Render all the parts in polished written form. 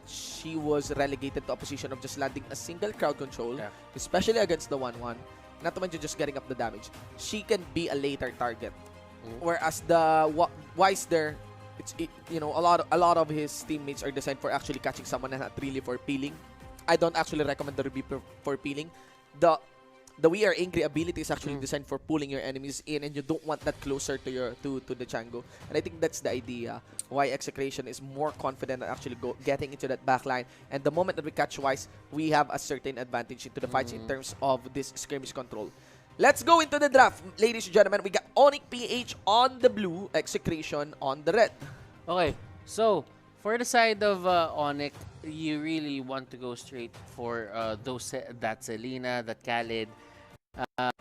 she was relegated to a position of just landing a single crowd control, especially against the 1-1. Not to mention just getting up the damage. She can be a later target. Whereas the Wise there, a lot of his teammates are designed for actually catching someone and not really for peeling. I don't actually recommend the Ruby for peeling. The We Are Angry ability is actually designed for pulling your enemies in, and you don't want that closer to the Django. And I think that's the idea why Execration is more confident at actually getting into that backline. And the moment that we catch Wise, we have a certain advantage into the fights in terms of this skirmish control. Let's go into the draft, ladies and gentlemen. We got Onic PH on the blue, Execration on the red. Okay, so for the side of Onic, you really want to go straight for that Selena, that Khalid.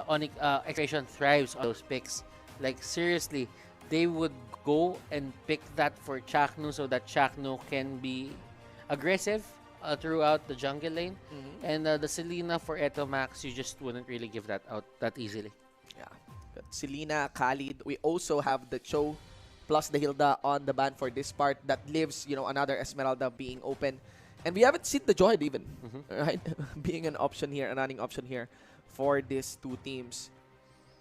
Onic Execration thrives on those picks. Like seriously, they would go and pick that for Chaknu so that Chaknu can be aggressive throughout the jungle lane. And the Selena for Etomax, you just wouldn't really give that out that easily. Yeah, got Selena, Khalid. We also have the Cho plus the Hilda on the ban for this part. That leaves, another Esmeralda being open. And we haven't seen the Joyd even, right? Being an option here, a running option here for these two teams.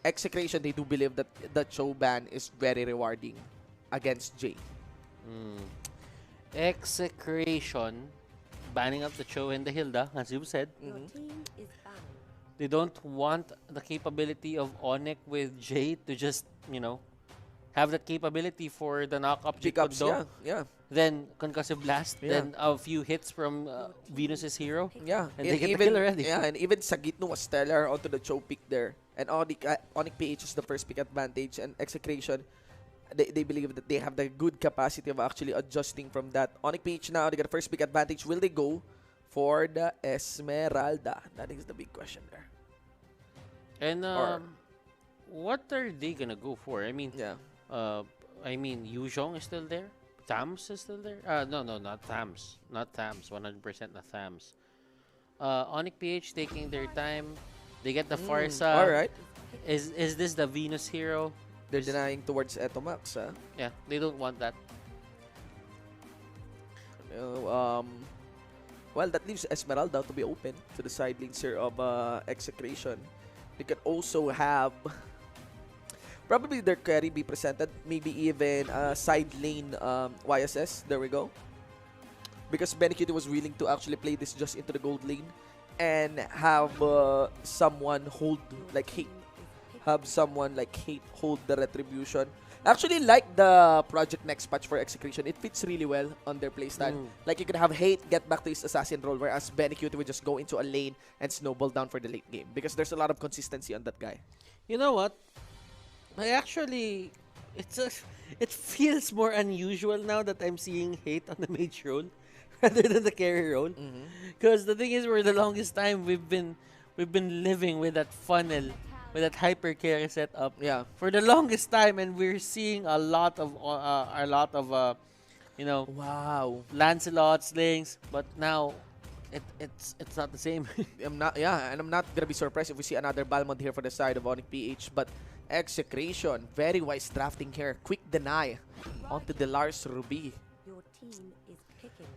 Execration, they do believe that the Cho ban is very rewarding against Jay. Execration, banning up the Cho and the Hilda, as you said. They don't want the capability of Onic with Jay to just, have that capability for the knock-up Pickups, yeah. Then Concussive Blast, then a few hits from Venus's hero. Yeah, and they get the kill already. Yeah, and even Sagitno was stellar onto the Cho pick there. And Onic PH is the first pick advantage, and Execration, they believe that they have the good capacity of actually adjusting from that. Onic PH now, they got the first pick advantage. Will they go for the Esmeralda? That is the big question there. And what are they gonna go for? I mean, Yu Zhong is still there. Thams is still there. No, not Thams. Not Thams. 100% not Thams. Onic PH taking their time. They get the Farsa. All right. Is this the Venus hero? They're denying towards Etomax. Yeah, they don't want that. Well, that leaves Esmeralda to be open to the side lanes here of Execration. They could also have probably their carry be presented, maybe even side lane YSS. There we go. Because Benecutie was willing to actually play this just into the gold lane and have someone hold like Hate. Have someone like Hate hold the retribution. Actually, like the Project Next patch for Execration, it fits really well on their playstyle. Like you can have Hate get back to his assassin role, whereas Benecutie would just go into a lane and snowball down for the late game because there's a lot of consistency on that guy. You know what? I actually, it feels more unusual now that I'm seeing Hate on the mage role rather than the carry role. Because the thing is, for the longest time we've been living with that funnel, with that hyper carry setup. Yeah. For the longest time, and we're seeing a lot of Wow. Lancelot's links, but now it's not the same. I'm not gonna be surprised if we see another Balmond here for the side of Onic PH, but Execration, very wise drafting here. Quick deny onto the Lars Ruby. Your team is picking.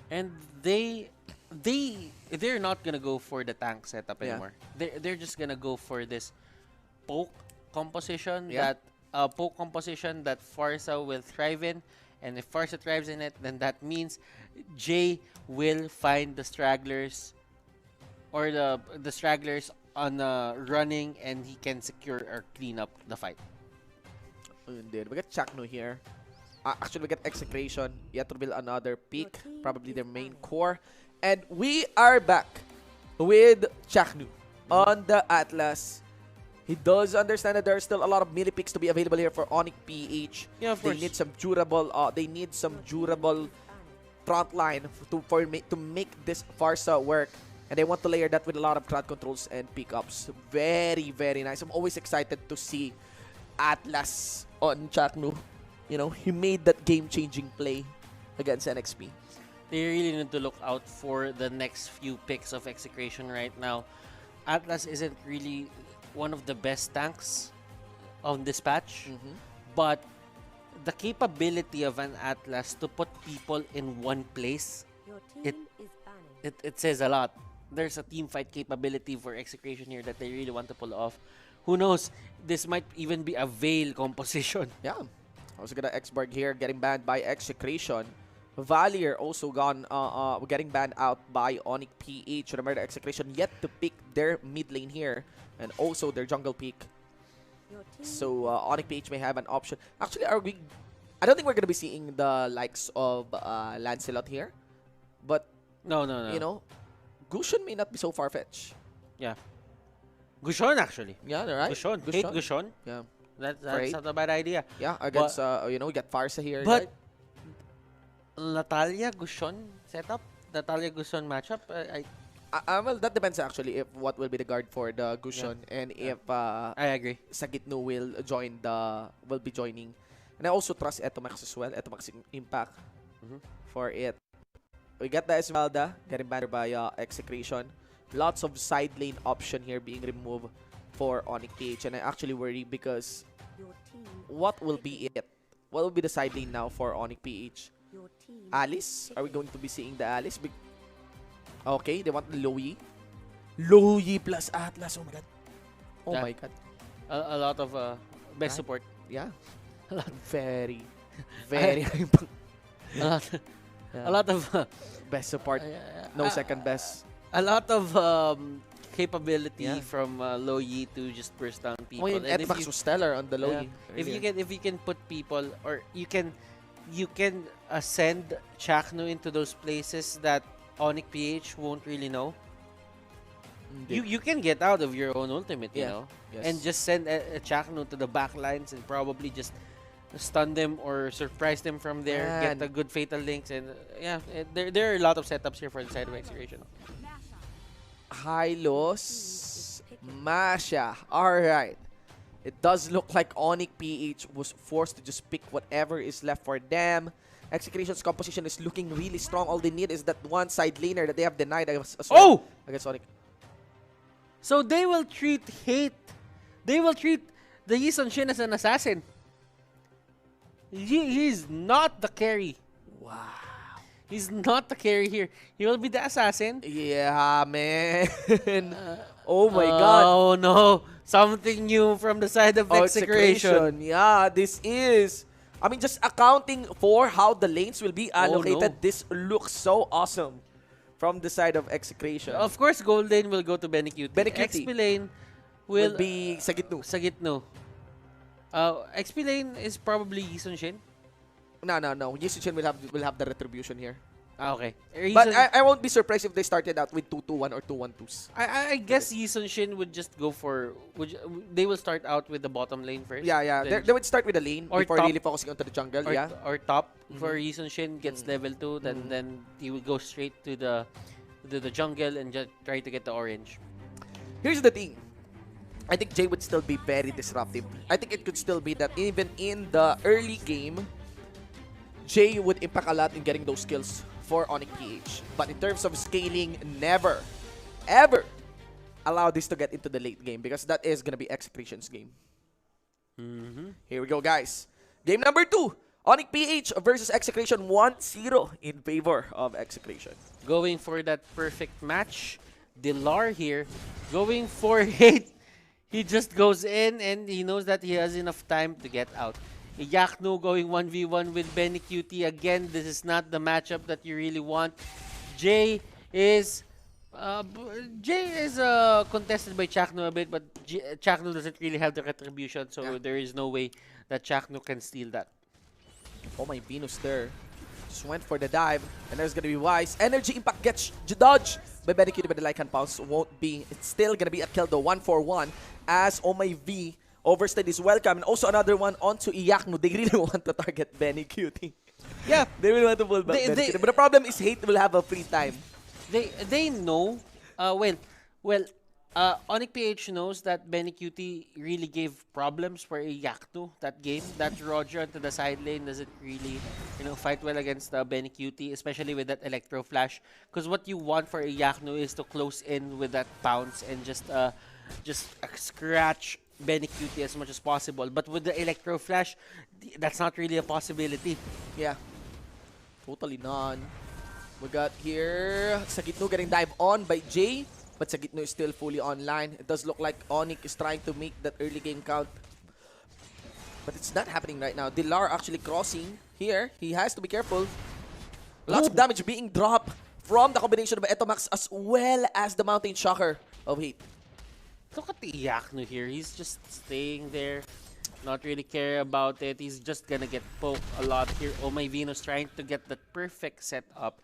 And they're not gonna go for the tank setup anymore. They're just gonna go for this poke composition that Farsa will thrive in. And if Farsa thrives in it, then that means Jay will find the stragglers or the stragglers on running, and he can secure or clean up the fight. Indeed. We got Chakno here. Actually, we got Execration. Yet to build another pick, probably their main core. And we are back with Chakno on the Atlas. He does understand that there are still a lot of melee picks to be available here for Onic PH. Yeah, of course. They need some durable front line to make this Farsa work. And they want to layer that with a lot of crowd controls and pickups. Very, very nice. I'm always excited to see Atlas on Chakno. He made that game-changing play against NXP. They really need to look out for the next few picks of Execration right now. Atlas isn't really one of the best tanks on this patch, but the capability of an Atlas to put people in one place Your It- team is banning. it says a lot. There's a team fight capability for Execration here that they really want to pull off. Who knows? This might even be a Veil composition. Yeah. Also gonna Xborg here getting banned by Execration. Valier also gone getting banned out by Onic PH. Remember, the Execration yet to pick their mid lane here and also their jungle pick. Your team So Onic PH may have an option. Actually, I don't think we're gonna be seeing the likes of Lancelot here, but No, no, no. you know, Gushun may not be so far-fetched. Yeah. Gushon, actually. Yeah, right. Gushon. Hate Gushon. Yeah, That's Great. not a bad idea. yeah. Against you know, we got Farsa here. But right? Natalia Gushon setup? Natalia Gushon matchup? Well, that depends actually if what will be the guard for the Gushon and if I agree. Sagitno will be joining. And I also trust Etomax as well. Etomax Impact for it. We got the Esmeralda getting banned by Execration. Lots of side lane option here being removed for Onic PH. And I actually worry because your team what will be it? What will be the side lane now for Onic PH? your team Alice? Are we going to be seeing the Alice? Okay, they want Loyi. Loyi plus Atlas. Oh my god. Oh Yeah. my god. A lot of best Right. support. Yeah. A lot. Very A lot, yeah. a lot of best support. No second best. a lot of capability Yeah. from Loyi to just burst down people. Oh, and And if Etmax you- was stellar on the yeah, Loyi. if you can put people, or you can send Chakno into those places that Onic PH won't really know. You can get out of your own ultimate, you Yeah. know, Yes. and just send a Chakno to the back lines and probably just stun them or surprise them from there, get Man. the good fatal links, and there are a lot of setups here for the side of Execration. Hylos. Masha. Alright. It does look like Onic PH was forced to just pick whatever is left for them. Execration's composition is looking really strong. All they need is that one side laner that they have denied as well against Onic. So they will treat they will treat the Yi Sun Shin as an assassin. He's not the carry. Wow. He's not the carry here. He will be the assassin. Yeah, man. Oh my god. Oh no. Something new from the side of Oh, Execration. Yeah, this is. I mean, just accounting for how the lanes will be allocated, no. this looks so awesome from the side of Execration. Of course, Gold Lane will go to Benecuti. Benecuti. XP Lane will will be Sagitno. Sagitno. XP Lane is probably Yi Sun Shin. No. Yisuchin will have the retribution here. Ah, okay. But I won't be surprised if they started out with 2-2-1 or 2-1-2s. I guess Yi Sun Shin would just go for... they will start out with the bottom lane first. Yeah. Then They would start with the lane or before top. really focusing onto the jungle. or, Yeah. or top for Yi Sun Shin gets level 2, then Mhm. then he will go straight to the jungle and just try to get the orange. Here's the thing. I think Jay would still be very disruptive. I think it could still be that even in the early game, Jay would impact a lot in getting those kills for Onic PH. But in terms of scaling, never, ever allow this to get into the late game because that is going to be Execration's game. Here we go, guys. Game number 2. Onic PH versus Execration 1-0 in favor of Execration. Going for that perfect match. Dilar here going for it. He just goes in and he knows that he has enough time to get out. Yakno going 1v1 with Benecuti. Again, this is not the matchup that you really want. Jay is contested by Chakno a bit, but Chakno doesn't really have the retribution, so there is no way that Chakno can steal that. Oh my Venus there. Just went for the dive, and there's gonna be Wise. Energy Impact gets dodged by Benecuti, but the Lycan Pulse won't be. It's still gonna be a kill, though, 1-4-1, as Oh my V overstayed is welcome, and also another one onto Iyakno. They really want to target Benecuti. Yeah, They will want to pull back They- Benecuti, but the problem is Hate will have a free time. they know. Onic PH knows that Benecuti really gave problems for Yakno that game. That Roger onto the side lane doesn't really, fight well against Benecuti, especially with that Electro Flash. Because what you want for Yakno is to close in with that bounce and just scratch Benecuti as much as possible. But with the Electro Flash, that's not really a possibility. Yeah. Totally none. We got here Sagitno getting dive on by Jay, but Sagitno is still fully online. It does look like Onic is trying to make that early game count, but it's not happening right now. Dilar actually crossing here. He has to be careful. Lots of damage being dropped from the combination of Etomax as well as the Mountain Shocker of Heat. Look at the Yaknu here. He's just staying there. Not really care about it. He's just gonna get poked a lot here. Oh my Venus trying to get the perfect setup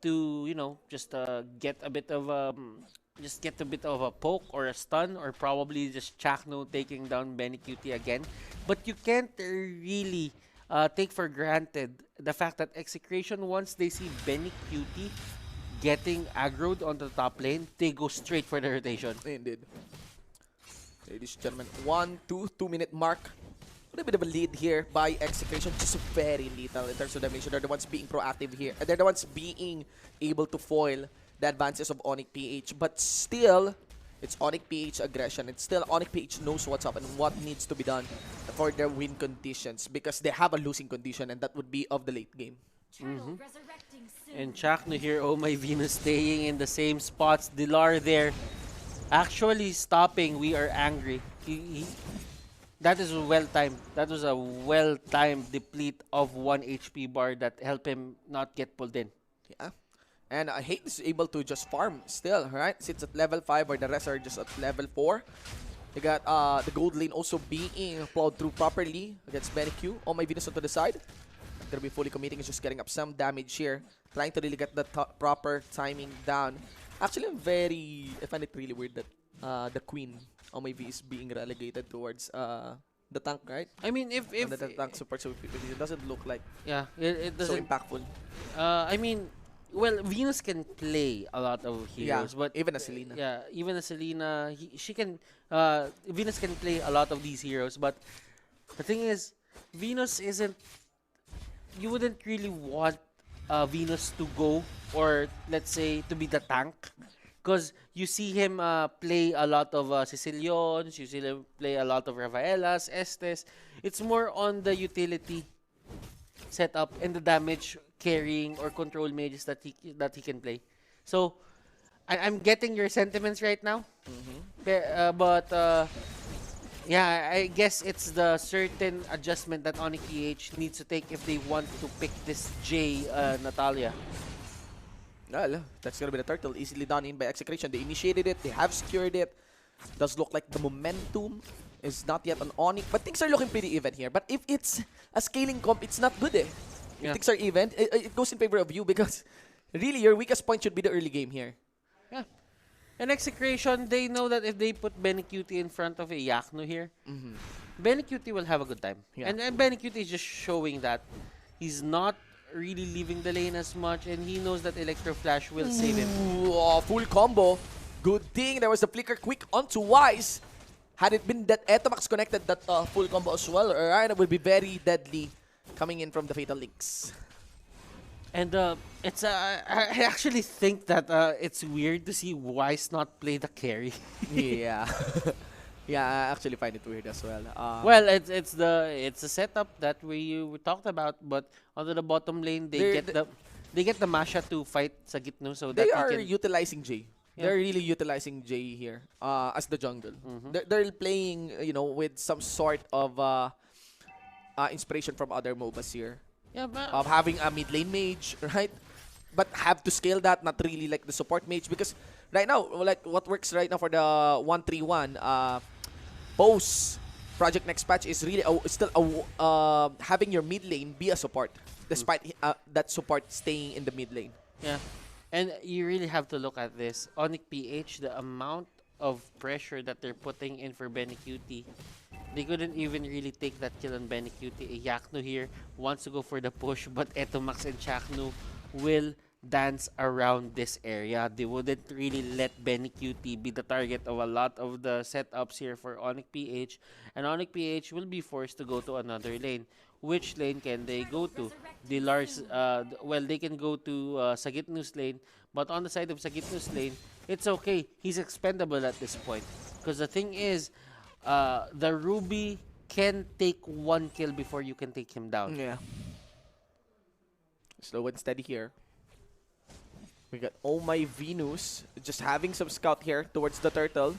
to, you know, just get a bit of a poke or a stun, or probably just Chakno taking down Benny QT again. But you can't really take for granted the fact that Execration, once they see Benny QT getting aggroed on the top lane, they go straight for the rotation. Indeed. Ladies and gentlemen, 2-minute mark. A bit of a lead here by Execration, just very little in terms of damage. They're the ones being proactive here. They're the ones being able to foil the advances of Onic PH. But still, it's Onic PH aggression. It's still Onic PH knows what's up and what needs to be done for their win conditions, because they have a losing condition, and that would be of the late game. And Chakno here, oh my Venus, staying in the same spots. Dilar there, actually stopping. We are angry. That is well-timed. That was a well-timed deplete of 1 HP bar that helped him not get pulled in. Yeah. And Hate is able to just farm still, right? Sits at level 5, or the rest are just at level 4. They got the gold lane also being plowed through properly against BenQ. Oh my Venus onto the side. Not gonna be fully committing. Is just getting up some damage here. Trying to really get the proper timing down. Actually, I find it really weird that the Queen OMV is being relegated towards the tank, right? I mean, if the tank support, so it doesn't look like it doesn't so impactful. I mean, well, Venus can play a lot of heroes, but even as Selena. Yeah, even as Selena, she can. Venus can play a lot of these heroes, but the thing is, Venus isn't. You wouldn't really want Venus to go, or let's say to be the tank, because you see him play a lot of Sicilians, you see him play a lot of Rafaelas, Estes. It's more on the utility setup and the damage carrying or control mages that he can play. So I'm getting your sentiments right now, but yeah, I guess it's the certain adjustment that Onic PH needs to take if they want to pick this J Natalia. Well, that's gonna be the turtle. Easily done in by Execration. They initiated it. They have secured it. Does look like the momentum is not yet on Onic, but things are looking pretty even here. But if it's a scaling comp, it's not good, eh? If things are even, it goes in favor of you, because really your weakest point should be the early game here. Yeah. And Execration, they know that if they put Benny QT in front of a Yakno here, Benny QT will have a good time. Yeah. And Benny QT is just showing that he's not really leaving the lane as much, and he knows that Electro Flash will save him. Ooh, full combo. Good thing there was a flicker quick onto Wise. Had it been that Etomax connected that full combo as well, alright, it would be very deadly coming in from the Fatal Links. And it's I actually think that it's weird to see Wise not play the carry. Yeah. Yeah, I actually find it weird as well. Well, it's a setup that we talked about, but onto the bottom lane they get the Masha to fight Sagitno, so that they he are can utilizing Jay. Yeah. They're really utilizing Jay here as the jungle. They're playing, with some sort of inspiration from other MOBAs here. Yeah, but Of having a mid lane mage, right? But have to scale that, not really like the support mage, because right now, like what works right now for the 131 post Project Next Patch is really still having your mid lane be a support, despite that support staying in the mid lane. yeah. And you really have to look at this. Onic PH, the amount of pressure that they're putting in for Benny QT, they couldn't even really take that kill on Benny QT. Yaknu here wants to go for the push, but Etomax and Chaknu will dance around this area. They wouldn't really let Benny QT be the target of a lot of the setups here for Onic PH, and Onic PH will be forced to go to another lane. Which lane can they go to? Dilar's, well, they can go to Sagitnu's lane, but on the side of Sagitnu's lane, it's okay. He's expendable at this point. Because the thing is, the Ruby can take one kill before you can take him down. Yeah. Slow and steady here. We got Oh My Venus just having some scout here towards the turtle.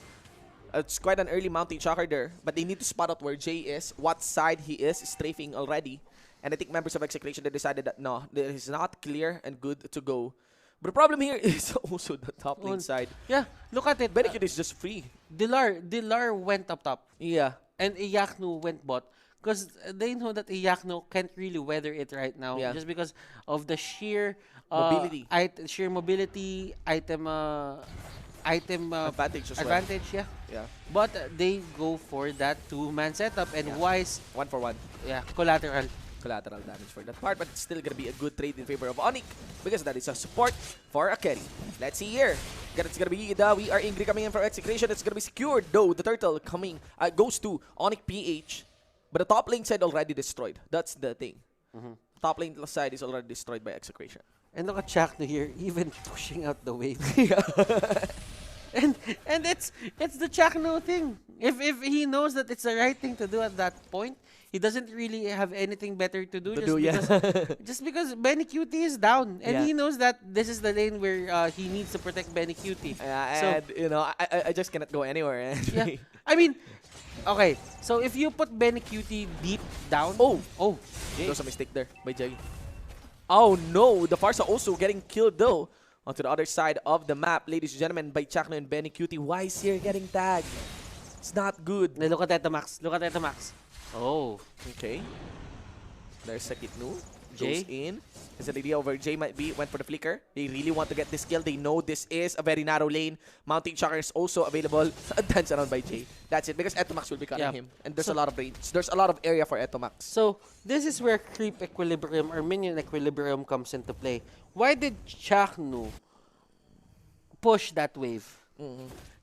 It's quite an early mounting shocker there, but they need to spot out where Jay is, what side he is strafing already. And I think members of Execration, they decided that no, this is not clear and good to go. But the problem here is also the top lane side. Yeah, look at it. Benekute is just free. Dilar went up top. Yeah. And Iyaknu went bot. Because they know that Iyaknu can't really weather it right now. Yeah. Just because of the sheer mobility. Item Advantage as well. advantage, yeah. Yeah. But they go for that two-man setup, and Wise, 1-for-1. yeah, collateral. Collateral damage for that part, but it's still gonna be a good trade in favor of Onic because that is a support for a carry. Let's see here. It's gonna be we are angry coming in for Execration. It's gonna be secured though. The turtle coming goes to Onic PH, but the top lane side already destroyed. That's the thing. Top lane side is already destroyed by Execration. And look at Chakno here, even pushing out the wave. and it's the Chakno thing. If he knows that it's the right thing to do at that point, he doesn't really have anything better to do. Just because Benny Cutie is down, and he knows that this is the lane where he needs to protect Benny Cutie. And you know, I just cannot go anywhere. Yeah, I mean, okay. So if you put Benny Cutie deep down, There was a mistake there by Jay. Oh no, the Farsa also getting killed though. Onto the other side of the map, ladies and gentlemen, by Chakno and Benny Cutie. Wise here getting tagged. It's not good. Now look at Etamax. Look at Etamax. Oh. Okay. There's Sakitnu. Jay? Goes in. There's an idea over Jay might be went for the flicker. They really want to get this kill. They know this is a very narrow lane. Mounting Shocker is also available. Dance around by Jay. That's it. Because Etomax will be cutting him. And there's a lot of range. There's a lot of area for Etomax. So this is where creep equilibrium or minion equilibrium comes into play. Why did Chaknu push that wave?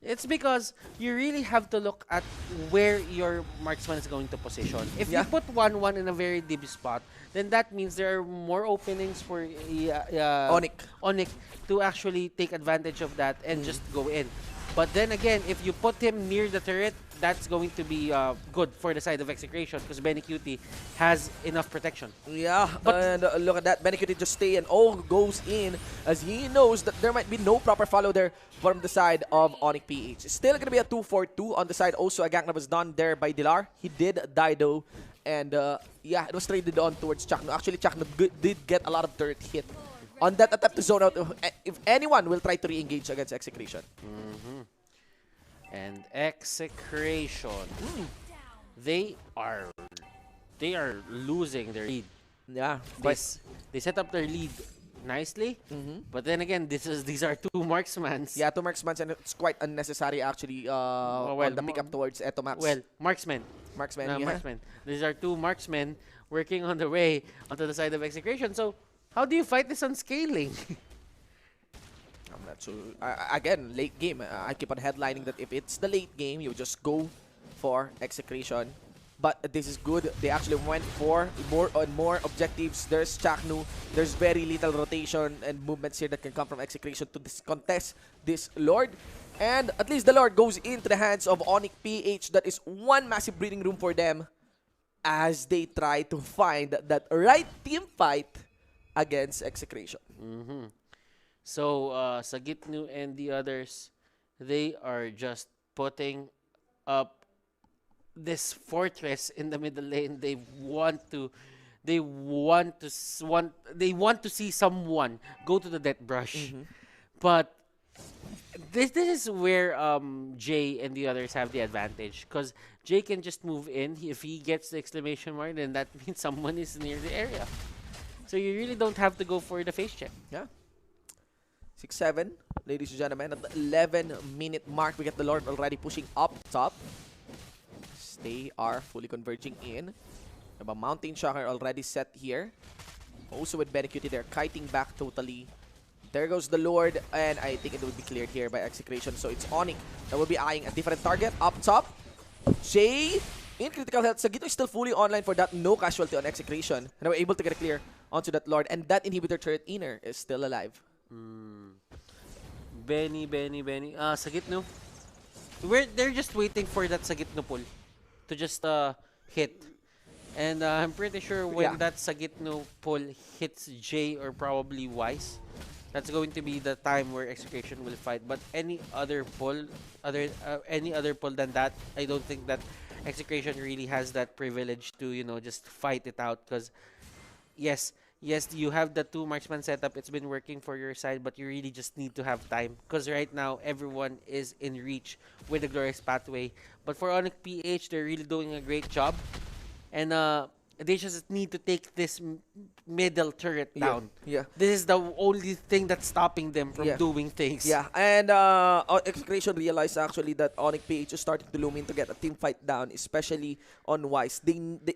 It's because you really have to look at where your marksman is going to position. If you put 1-1 in a very deep spot, then that means there are more openings for Onic to actually take advantage of that and just go in. But then again, if you put him near the turret, that's going to be good for the side of Execration because Benny Cutie has enough protection. Yeah, and look at that. Benny Cutie just stay and goes in as he knows that there might be no proper follow there from the side of Onic PH. Still going to be a 2-4-2 on the side. Also, a gank that was done there by Dilar. He did die though. And yeah, it was traded on towards Chakno. Actually, Chakno did get a lot of turret hit on that attempt to zone out if anyone will try to re-engage against Execration. And Execration, they are losing their lead. Yeah, They set up their lead nicely, but then again, these are two marksmans. Yeah, two marksmans, and it's quite unnecessary actually on the pickup towards Etomax. Well, marksmen. Marksmen. These are two marksmen working on the way onto the side of Execration. So how do you fight this on scaling? I'm not sure. Again, late game. I keep on headlining that if it's the late game, you just go for Execration. But this is good. They actually went for more objectives. There's Chaknu. There's very little rotation and movements here that can come from Execration to contest this Lord. And at least the Lord goes into the hands of Onic PH. That is one massive breathing room for them as they try to find that right team fight against Execration. So Sagitnu and the others, they are just putting up this fortress in the middle lane. They want to see someone go to the death brush. But this is where Jay and the others have the advantage because Jay can just move in. If he gets the exclamation mark, then that means someone is near the area. So you really don't have to go for the face check. Yeah. 6-7, ladies and gentlemen. At the 11-minute mark, we get the Lord already pushing up top. They are fully converging in. We have a Mountain Shocker already set here. Also with Benny Cutie, they're kiting back totally. There goes the Lord, and I think it will be cleared here by Execration. So it's Onic that will be eyeing a different target up top. Jay in critical health. Sagito is still fully online for that. No casualty on Execration. And they were able to get a clear onto that Lord. And that inhibitor turret inner is still alive. Benny. Sagitnu. They're just waiting for that Sagitnu pull to just hit. And I'm pretty sure when that Sagitnu pull hits Jay or probably Wise, that's going to be the time where Execration will fight. But any other pull, any other pull than that, I don't think that Execration really has that privilege to, you know, just fight it out. Because yes, you have the 2 marksman setup. It's been working for your side, but you really just need to have time. Because right now, everyone is in reach with the Glorious Pathway. But for Onic PH, they're really doing a great job. And they just need to take this middle turret down. Yeah. This is the only thing that's stopping them from doing things. Yeah, and Execration realized actually that Onic PH is starting to loom in to get a team fight down, especially on Wise.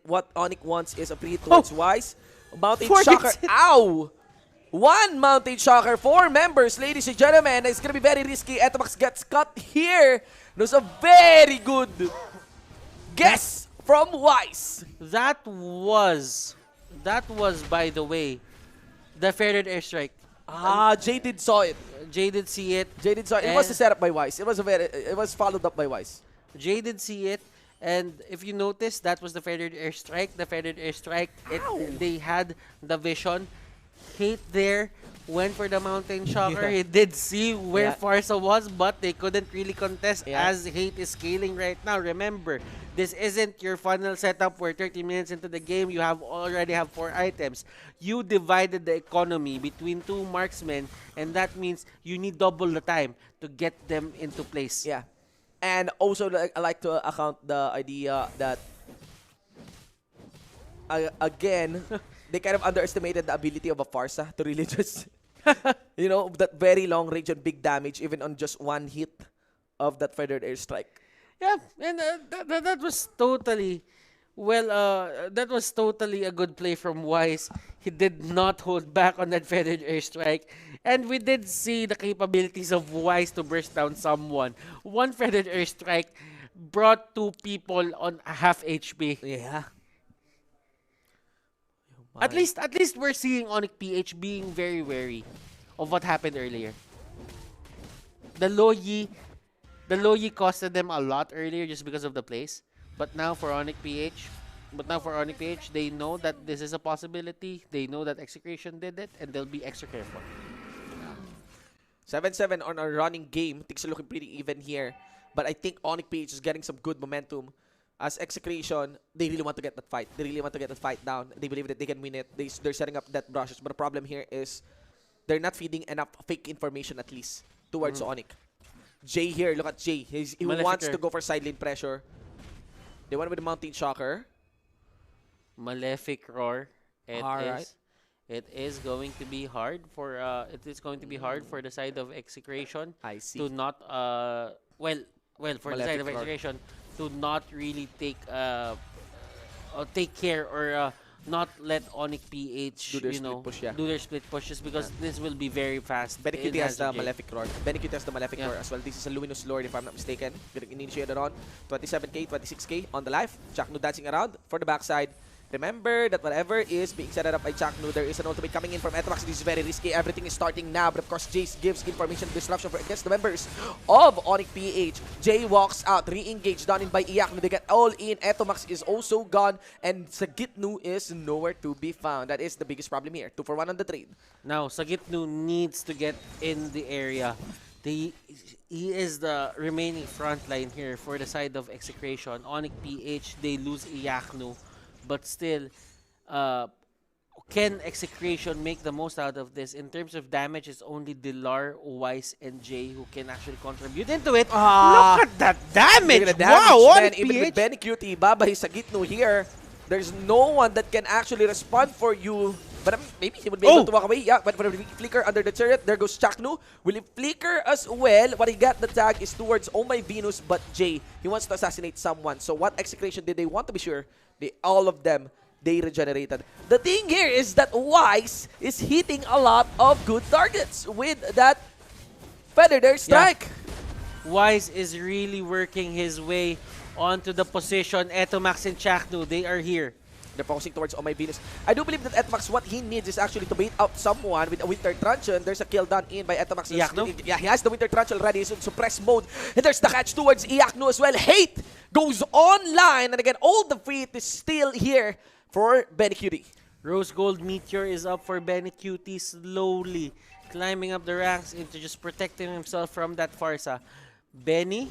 What Onic wants is a free towards Wise. Mountain Shocker. Ow! 1 Mountain Shocker, 4 members, ladies and gentlemen. It's gonna be very risky. Etomax gets cut here. It was a very good guess from Wise. That was, by the way, the feathered airstrike. Jay did saw it. Jay did see it. Jay did saw it. It was a setup by Wise. It was followed up by Wise. Jay did see it. And if you notice, that was the feathered airstrike. The feathered airstrike, they had the vision. Hate there went for the Mountain Shocker. He did see where Farsa was, but they couldn't really contest as Hate is scaling right now. Remember, this isn't your final setup where 30 minutes into the game, you already have 4 items. You divided the economy between 2 marksmen, and that means you need double the time to get them into place. Yeah. And also, I like to account the idea that, again, they kind of underestimated the ability of a Farsa to really just, you know, that very long range and big damage, even on just 1 hit of that feathered airstrike. Yeah, and that was totally, that was totally a good play from Wise. He did not hold back on that feathered airstrike. And we did see the capabilities of Wise to burst down someone. 1 feathered airstrike brought 2 people on half HP. Yeah. At least we're seeing Onic PH being very wary of what happened earlier. The low Yi costed them a lot earlier just because of the plays. But now for Onic PH, they know that this is a possibility. They know that Execration did it, and they'll be extra careful. 7-7 on a running game. Things are looking pretty even here. But I think Onic PH is getting some good momentum. As Execration, they really want to get that fight. They really want to get that fight down. They believe that they can win it. They're setting up death brushes. But the problem here is they're not feeding enough fake information at least towards Onic. Jay here, look at Jay. He wants to go for side lane pressure. They went with the Mountain Shocker. Malefic Roar. It is going to be hard for the side of Execration. I see. To not for the side of Execration to not really take care or not let Onic PH do their split pushes because this will be very fast. Benecutie has the Malefic Roar. Benecutie has the Malefic Roar as well. This is a Luminous Lord if I'm not mistaken. Getting initiated on 27k, 26k on the life. Chaknu dancing around for the backside. Remember that whatever is being set up by Chaknu, there is an ultimate coming in from Etomax. This is very risky. Everything is starting now. But of course, Jace gives information disruption against the members of Onic PH. Jay walks out, re-engaged, done in by Iaknu. They get all in. Etomax is also gone. And Sagitnu is nowhere to be found. That is the biggest problem here. 2-for-1 on the trade. Now, Sagitnu needs to get in the area. He is the remaining front line here for the side of Execration. Onic PH, they lose Iaknu. But still, can Execration make the most out of this? In terms of damage, it's only Dilar, Wise, and Jay who can actually contribute into it. Look at that damage! Wow, man, even with Benecutie, Babay Sagitnu here, there's no one that can actually respond for you. But maybe he would be able to walk away. Yeah, but for the flicker under the turret, there goes Chaknu. Will he flicker as well? What he got the tag is towards Oh My Venus, but Jay, he wants to assassinate someone. So what Execration did they want to be sure? All of them, they regenerated. The thing here is that Wise is hitting a lot of good targets with that feathered airstrike. Yeah. Wise is really working his way onto the position. Etomax and Chaknu, they are here. They're focusing towards Oh My Venus. I do believe that Etomax, what he needs is actually to bait out someone with a Winter Truncheon. There's a kill done in by Etomax. Yeah, he has the Winter Truncheon already. He's in suppress mode. And there's the catch towards Iaknu as well. Hate goes online. And again, all the feet is still here for Benecutie. Rose Gold Meteor is up for Benecutie. Slowly climbing up the ranks into just protecting himself from that Farsa. Benny,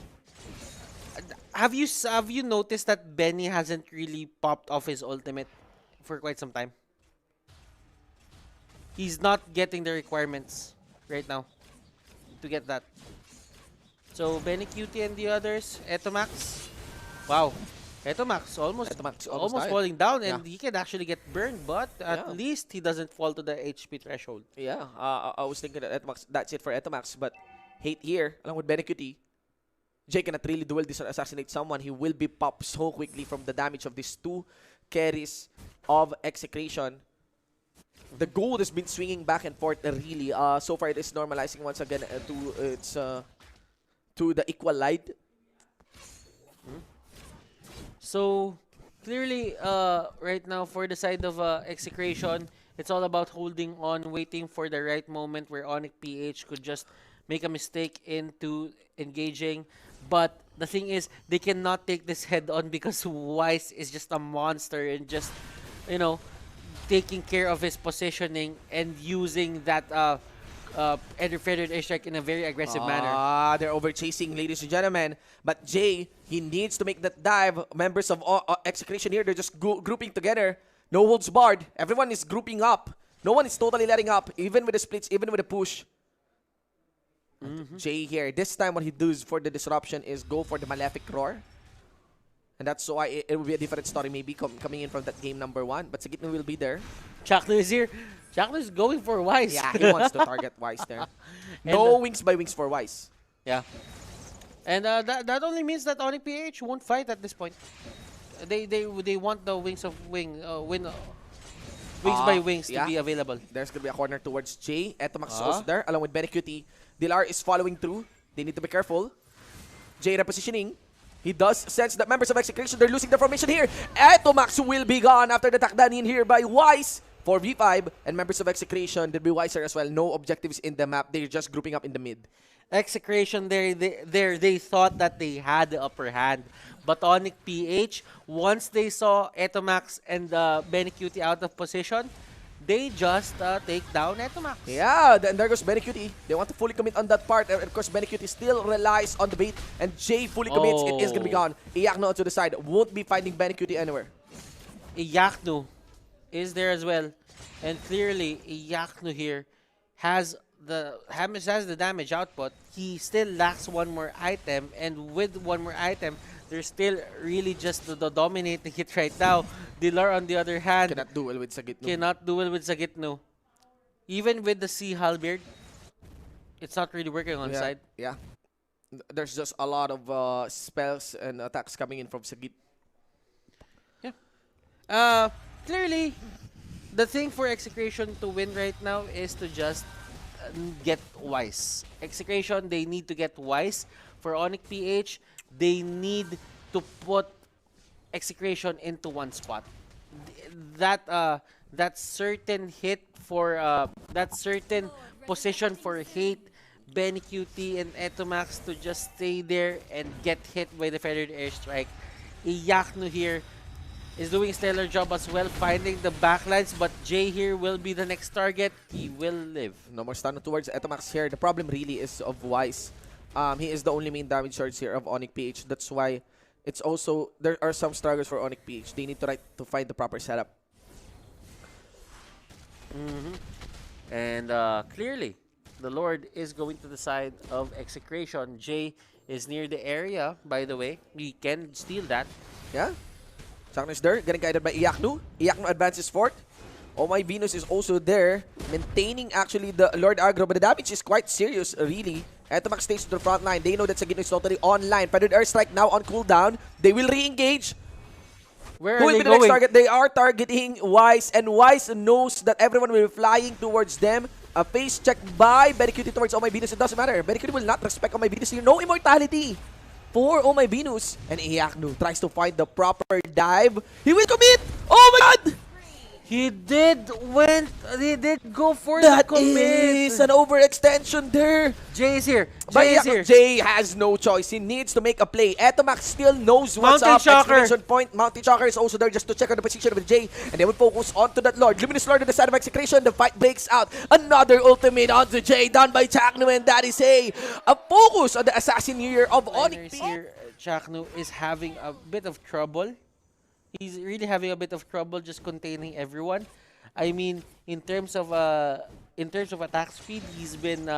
have you noticed that Benny hasn't really popped off his ultimate for quite some time? He's not getting the requirements right now to get that. So Benny Cutie and the others, Etomax. Wow. Etomax almost died. falling down, Yeah. and he can actually get burned, but at least he doesn't fall to the HP threshold. Yeah, I was thinking that Etomax, that's it for Etomax, but Hate here, along with Benecuti, Jay cannot really dual assassinate someone. He will be popped so quickly from the damage of these two carries of Execration. The gold has been swinging back and forth really. So far, it is normalizing once again to the equal light. So clearly, right now for the side of Execration, it's all about holding on, waiting for the right moment where Onic PH could just make a mistake into engaging. But the thing is, they cannot take this head on because Wise is just a monster and just, you know, taking care of his positioning and using that feathered airstrike in a very aggressive manner. They're over chasing, ladies and gentlemen. But Jay, he needs to make that dive. Members of Execration here, they're just grouping together. No holds barred. Everyone is grouping up. No one is totally letting up, even with the splits, even with the push. Jay here, this time what he does for the disruption is go for the Malefic Roar. And that's why it will be a different story maybe coming in from that game number 1. But Sagitno will be there. Chakno is here. Chakno is going for Wise. Yeah, he wants to target Wise there. No wings by wings for Wise. Yeah. And that only means that Onic PH won't fight at this point. They want the wings of wings by wings to be available. There's gonna be a corner towards Jay. Etomax is also there, along with Benecuti. Dilar is following through. They need to be careful. Jay repositioning. He does sense that members of Execration, they're losing their formation here. Etomax will be gone after the takdan in here by Wise for V5. And members of Execration, they'll be wiser as well. No objectives in the map. They're just grouping up in the mid. Execration, they thought that they had the upper hand. But Onic PH, once they saw Etomax and Benecuti out of position, they just take down Etomax. Yeah, and there goes Benecuti. They want to fully commit on that part. And of course, Benecuti still relies on the bait. And Jay fully commits. It is going to be gone. Iyakno to the side. Won't be finding Benecuti anywhere. Iyakno is there as well. And clearly, Iyakno here has the damage output. He still lacks one more item. And with one more item, they're still really just the dominating it right now. Dilar, on the other hand, cannot duel with Sagitno. Cannot duel with Sagitno. Even with the Sea Halberd, it's not really working on the side. Yeah. There's just a lot of spells and attacks coming in from Sagit. Yeah. Clearly, the thing for Execration to win right now is to just get Wise. Execration, they need to get Wise. For Onic PH, they need to put Execration into one spot. That certain hit for that certain position for Hate, Benecuti, and Etomax to just stay there and get hit by the feathered airstrike. Iyakno here is doing a stellar job as well, finding the backlines, but Jay here will be the next target. He will live. No more stun towards Etomax here. The problem really is of Wise. He is the only main damage source here of Onic PH. That's why it's also, there are some struggles for Onic PH. They need to find the proper setup. And clearly, the Lord is going to the side of Execration. Jay is near the area, by the way. He can steal that. Yeah. Chakno is there, getting guided by Iyakno. Iyakno advances forth. Oh My Venus is also there, maintaining actually the Lord aggro, but the damage is quite serious, really. Etomax stays to the front line. They know that Sagitno is totally online. Feathered Airstrike now on cooldown. They will re-engage. Where Who are will they be the next going? target? They are targeting Wise, and Wise knows that everyone will be flying towards them. A face check by Benecuti towards Oh My Venus. It doesn't matter. Benecuti will not respect Oh My Venus here. No immortality for Oh My Venus. And Iyakno tries to find the proper dive. He will commit! Oh my god! He did go for That the commit. is an overextension there. Jay is here. But Jay is here. Jay has no choice. He needs to make a play. Etomax still knows what's Mountain up. Shocker. Exclamation point. Mountain Shocker is also there just to check on the position of Jay. And they will focus onto that Lord. Luminous Lord on the side of Execration. The fight breaks out. Another ultimate onto Jay done by Chaknu. And that is a focus on the assassin here of Onic. Here, Chaknu is having a bit of trouble. He's really having a bit of trouble just containing everyone. I mean, in terms of attack speed, he's been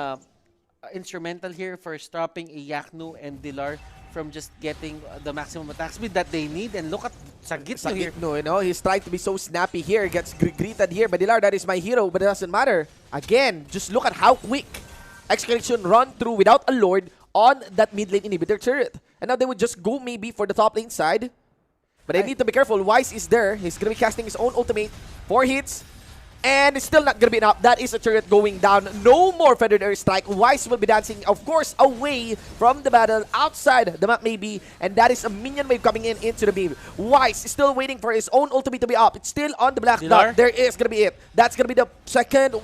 instrumental here for stopping a Yaknu and Dilar from just getting the maximum attack speed that they need. And look at Sagitno here. No, you know, he's trying to be so snappy here. Gets greeted here by Dilar. That is my hero, but it doesn't matter. Again, just look at how quick Execration run through without a Lord on that mid lane inhibitor turret. And now they would just go maybe for the top lane side. But I need to be careful. Wise is there. He's going to be casting his own ultimate. 4 hits. And it's still not going to be enough. That is a turret going down. No more Feathered Airstrike. Wise will be dancing, of course, away from the battle outside the map maybe. And that is a minion wave coming into the beam. Wise is still waiting for his own ultimate to be up. It's still on the black dot. There is going to be it. That's going to be the second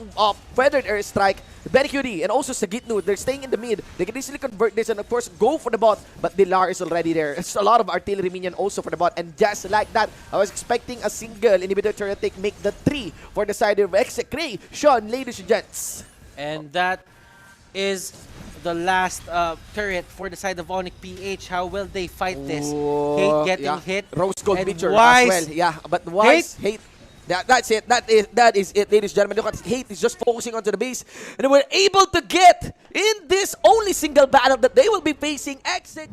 Feathered Airstrike. Very QD and also Sagitnu, they're staying in the mid. They can easily convert this and of course go for the bot, but Dilar is already there. It's a lot of artillery minion also for the bot, and just like that, I was expecting a single inhibitor turret take make the 3 for the side of Execration, ladies and gents. And that is the last turret for the side of Onic PH. How will they fight this? Hate getting hit. Rose gold and picture Wise. as well. Yeah, but Wise hate. That's it. That is it, ladies and gentlemen. Look at Hate is just focusing onto the base, and we're able to get in this only single battle that they will be facing Exec.